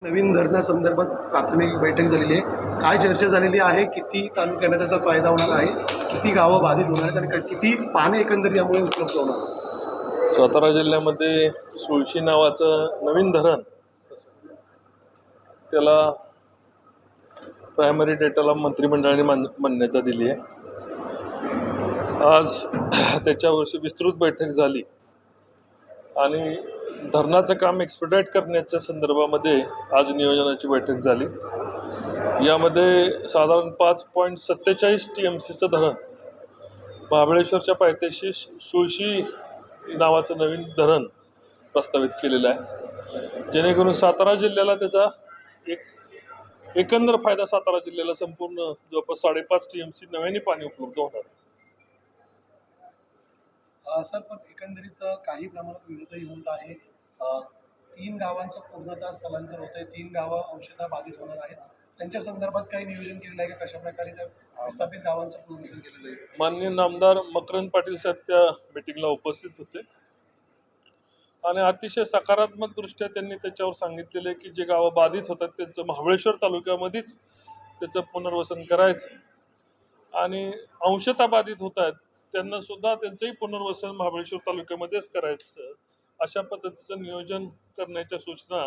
नवीन धरणासंदर्भात प्राथमिक बैठक झालेली आहे. काय चर्चा झालेली आहे? किती तालुक्यांना त्याचा फायदा होणार आहे? किती गावं बाधित होणार आहेत आणि किती पाणी एकंदरीत यामुळे उपलब्ध होणार आहे? सातारा जिल्ह्यामध्ये सुळशी नावाचं नवीन धरण, त्याला प्रायमरी डेटाला मंत्रिमंडळाने मान्यता दिली आहे. आज त्याच्यावरची विस्तृत बैठक झाली आणि धरणाचं काम एक्सपेडाईट करण्याच्या संदर्भामध्ये आज नियोजनाची बैठक झाली. यामध्ये साधारण 5.47 TMCचं धरण महाबळेश्वरच्या पायथ्याशी सुळशी नावाचं नवीन धरण प्रस्तावित केलेलं आहे, जेणेकरून सातारा जिल्ह्याला त्याचा एकंदर फायदा सातारा जिल्ह्याला संपूर्ण जवळपास 5.5 TMC नव्याने पाणी उपलब्ध होणार. सर, पण एकंदरीत काही प्रमाणात विरोधही होत आहे. 3 गावांचं पूर्णतः स्थलांतर होत आहे. 3 गावं अंशतः बाधित होणार आहेत. त्यांच्या संदर्भात काही नियोजन केलेलं आहे का? कशा प्रकारे त्या प्रस्थापित गावांचं पुनर्वसन केलं जाईल? माननीय नामदार मकरंद पाटील साहेब त्या मीटिंगला उपस्थित होते आणि अतिशय सकारात्मक दृष्ट्या त्यांनी त्याच्यावर सांगितलेले की जे गावं बाधित होतात त्यांचं महाबळेश्वर तालुक्यामध्येच त्याचं पुनर्वसन करायचं आणि अंशतः बाधित होत आहेत त्यांना सुद्धा त्यांचंही पुनर्वसन महाबळेश्वर तालुक्यामध्येच करायचं, अशा पद्धतीचं नियोजन करण्याच्या सूचना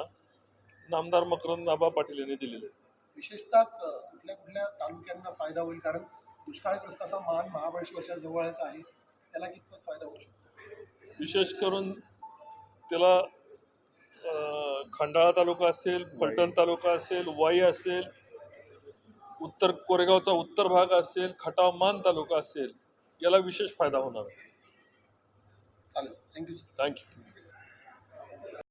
नामदार मकरंद आबा पाटील यांनी दिलेल्या आहेत. विशेषतः कुठल्या कुठल्या तालुक्यांना फायदा होईल? कारण दुष्काळग्रस्ताचा मान महाबळेश्वरच्या जवळच आहे. त्याला कितपत फायदा होऊ शकतो? विशेष करून त्याला खंडाळा तालुका असेल, फलटण तालुका असेल, वाई असेल, उत्तर कोरेगावचा उत्तर भाग असेल, खटाव मान तालुका असेल, याला विशेष फायदा होणार आहे. चालेल, थँक्यू. थँक्यू.